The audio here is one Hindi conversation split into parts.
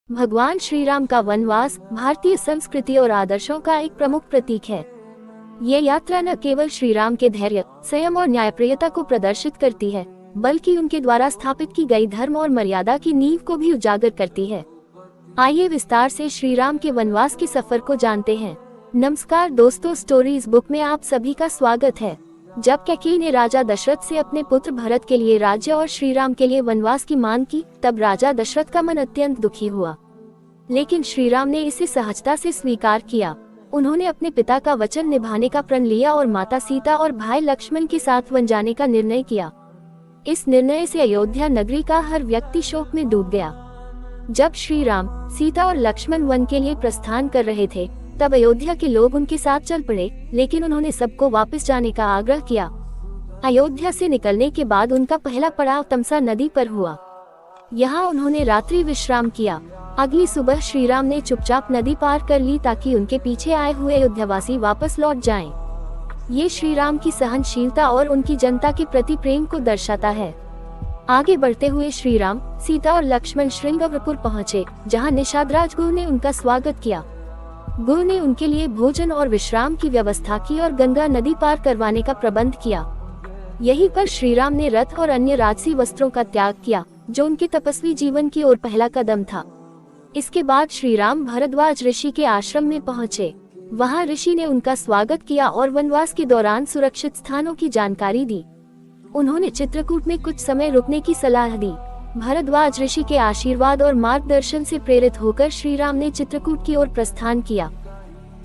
भगवान श्री राम का वनवास भारतीय संस्कृति और आदर्शों का एक प्रमुख प्रतीक है। ये यात्रा न केवल श्री राम के धैर्य, संयम और न्यायप्रियता को प्रदर्शित करती है, बल्कि उनके द्वारा स्थापित की गई धर्म और मर्यादा की नींव को भी उजागर करती है। आइए विस्तार से श्री राम के वनवास के सफर को जानते हैं। नमस्कार दोस्तों, स्टोरीज बुक में आप सभी का स्वागत है। जब कैकेयी ने राजा दशरथ से अपने पुत्र भरत के लिए राज्य और श्री राम के लिए वनवास की मांग की, तब राजा दशरथ का मन अत्यंत दुखी हुआ। लेकिन श्री राम ने इसे सहजता से स्वीकार किया। उन्होंने अपने पिता का वचन निभाने का प्रण लिया और माता सीता और भाई लक्ष्मण के साथ वन जाने का निर्णय किया। इस निर्णय से अयोध्या नगरी का हर व्यक्ति शोक में डूब गया। जब श्री राम, सीता और लक्ष्मण वन के लिए प्रस्थान कर रहे थे, तब अयोध्या के लोग उनके साथ चल पड़े, लेकिन उन्होंने सबको वापस जाने का आग्रह किया। अयोध्या से निकलने के बाद उनका पहला पड़ाव तमसा नदी पर हुआ। यहाँ उन्होंने रात्रि विश्राम किया। अगली सुबह श्री राम ने चुपचाप नदी पार कर ली ताकि उनके पीछे आए हुए अयोध्यावासी वापस लौट जाएं। ये श्री राम की सहनशीलता और उनकी जनता के प्रति प्रेम को दर्शाता है। आगे बढ़ते हुए श्री राम, सीता और लक्ष्मण श्रृंगवरपुर पहुँचे, जहाँ निषाद राजगुरु ने उनका स्वागत किया। गुरु ने उनके लिए भोजन और विश्राम की व्यवस्था की और गंगा नदी पार करवाने का प्रबंध किया। यहीं पर श्री राम ने रथ और अन्य राजसी वस्त्रों का त्याग किया, जो उनके तपस्वी जीवन की ओर पहला कदम था। इसके बाद श्री राम भरद्वाज ऋषि के आश्रम में पहुँचे। वहाँ ऋषि ने उनका स्वागत किया और वनवास के दौरान सुरक्षित स्थानों की जानकारी दी। उन्होंने चित्रकूट में कुछ समय रुकने की सलाह दी। भरद्वाज ऋषि के आशीर्वाद और मार्गदर्शन से प्रेरित होकर श्री राम ने चित्रकूट की ओर प्रस्थान किया।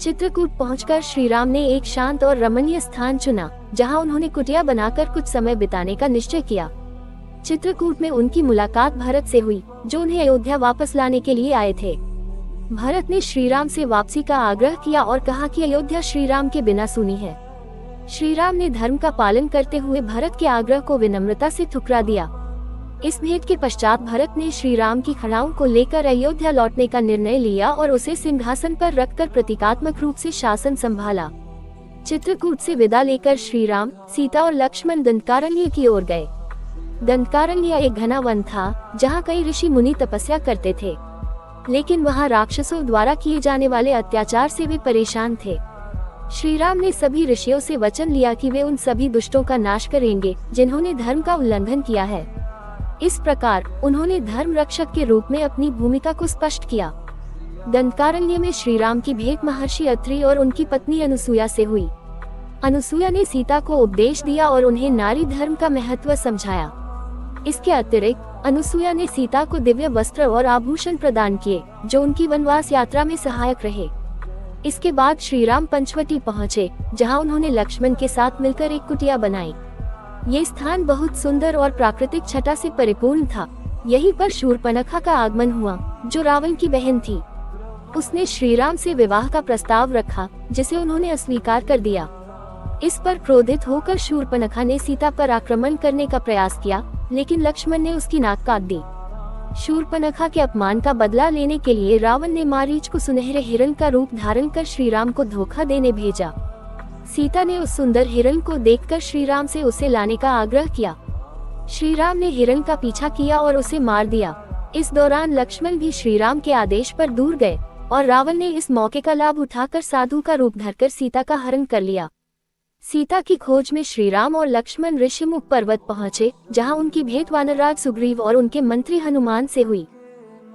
चित्रकूट पहुंचकर श्री राम ने एक शांत और रमणीय स्थान चुना, जहां उन्होंने कुटिया बनाकर कुछ समय बिताने का निश्चय किया। चित्रकूट में उनकी मुलाकात भरत से हुई, जो उन्हें अयोध्या वापस लाने के लिए आए थे। भरत ने श्री राम से वापसी का आग्रह किया और कहा कि अयोध्या श्री राम के बिना सूनी है। श्री राम ने धर्म का पालन करते हुए भरत के आग्रह को विनम्रता से ठुकरा दिया। इस भेंट के पश्चात भरत ने श्री राम की खड़ाओं को लेकर अयोध्या लौटने का निर्णय लिया और उसे सिंहासन पर रखकर प्रतीकात्मक रूप से शासन संभाला। चित्रकूट से विदा लेकर श्री राम, सीता और लक्ष्मण दंडकारण्य की ओर गए। दंडकारण्य एक घना वन था, जहाँ कई ऋषि मुनि तपस्या करते थे, लेकिन वहाँ राक्षसों द्वारा किए जाने वाले अत्याचार से वे परेशान थे। श्री राम ने सभी ऋषियों से वचन लिया कि वे उन सभी दुष्टों का नाश करेंगे, जिन्होंने धर्म का उल्लंघन किया है। इस प्रकार उन्होंने धर्म रक्षक के रूप में अपनी भूमिका को स्पष्ट किया। दंडकारण्य में श्री राम की भेंट महर्षि अत्रि और उनकी पत्नी अनुसूया से हुई। अनुसूया ने सीता को उपदेश दिया और उन्हें नारी धर्म का महत्व समझाया। इसके अतिरिक्त अनुसूया ने सीता को दिव्य वस्त्र और आभूषण प्रदान किए, जो उनकी वनवास यात्रा में सहायक रहे। इसके बाद श्री राम पंचवटी पहुँचे, जहाँ उन्होंने लक्ष्मण के साथ मिलकर एक कुटिया बनाई। ये स्थान बहुत सुंदर और प्राकृतिक छटा से परिपूर्ण था। यहीं पर शूर्पणखा का आगमन हुआ, जो रावण की बहन थी। उसने श्री राम से विवाह का प्रस्ताव रखा, जिसे उन्होंने अस्वीकार कर दिया। इस पर क्रोधित होकर शूर्पणखा ने सीता पर आक्रमण करने का प्रयास किया, लेकिन लक्ष्मण ने उसकी नाक काट दी। शूर्पणखा के अपमान का बदला लेने के लिए रावण ने मारीच को सुनहरे हिरण का रूप धारण कर श्री राम को धोखा देने भेजा। सीता ने उस सुंदर हिरण को देखकर श्री राम से उसे लाने का आग्रह किया। श्री राम ने हिरण का पीछा किया और उसे मार दिया। इस दौरान लक्ष्मण भी श्री राम के आदेश पर दूर गए और रावण ने इस मौके का लाभ उठाकर साधु का रूप धरकर सीता का हरण कर लिया। सीता की खोज में श्री राम और लक्ष्मण ऋषिमुख पर्वत पहुँचे, जहाँ उनकी भेंट वानरराज सुग्रीव और उनके मंत्री हनुमान से हुई।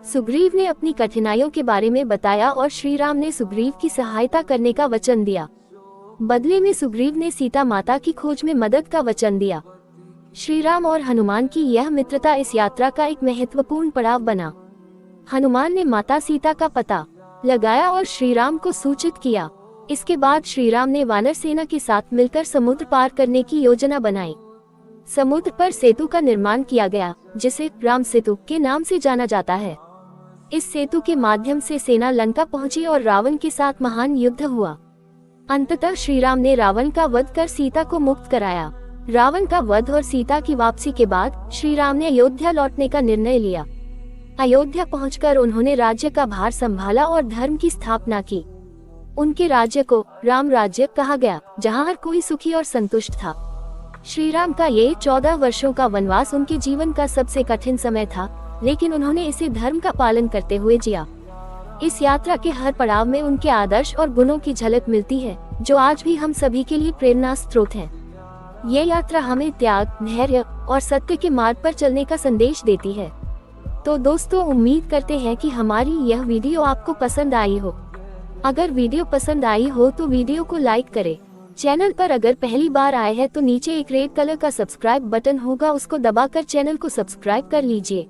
सुग्रीव ने अपनी कठिनाइयों के बारे में बताया और श्री राम ने सुग्रीव की सहायता करने का वचन दिया। बदले में सुग्रीव ने सीता माता की खोज में मदद का वचन दिया। श्री राम और हनुमान की यह मित्रता इस यात्रा का एक महत्वपूर्ण पड़ाव बना। हनुमान ने माता सीता का पता लगाया और श्री राम को सूचित किया। इसके बाद श्री राम ने वानर सेना के साथ मिलकर समुद्र पार करने की योजना बनाई। समुद्र पर सेतु का निर्माण किया गया, जिसे राम सेतु के नाम से जाना जाता है। इस सेतु के माध्यम से सेना लंका पहुंची और रावण के साथ महान युद्ध हुआ। अंततः श्री राम ने रावण का वध कर सीता को मुक्त कराया। रावण का वध और सीता की वापसी के बाद श्री राम ने अयोध्या लौटने का निर्णय लिया। अयोध्या पहुंचकर उन्होंने राज्य का भार संभाला और धर्म की स्थापना की। उनके राज्य को राम राज्य कहा गया, जहां हर कोई सुखी और संतुष्ट था। श्री राम का ये 14 वर्षों का वनवास उनके जीवन का सबसे कठिन समय था, लेकिन उन्होंने इसे धर्म का पालन करते हुए जिया। इस यात्रा के हर पड़ाव में उनके आदर्श और गुणों की झलक मिलती है, जो आज भी हम सभी के लिए प्रेरणा स्रोत है। ये यात्रा हमें त्याग, धैर्य और सत्य के मार्ग पर चलने का संदेश देती है। तो दोस्तों, उम्मीद करते हैं कि हमारी यह वीडियो आपको पसंद आई हो। अगर वीडियो पसंद आई हो तो वीडियो को लाइक करें। चैनल पर अगर पहली बार आए हैं तो नीचे एक रेड कलर का सब्सक्राइब बटन होगा, उसको दबाकर चैनल को सब्सक्राइब कर लीजिए।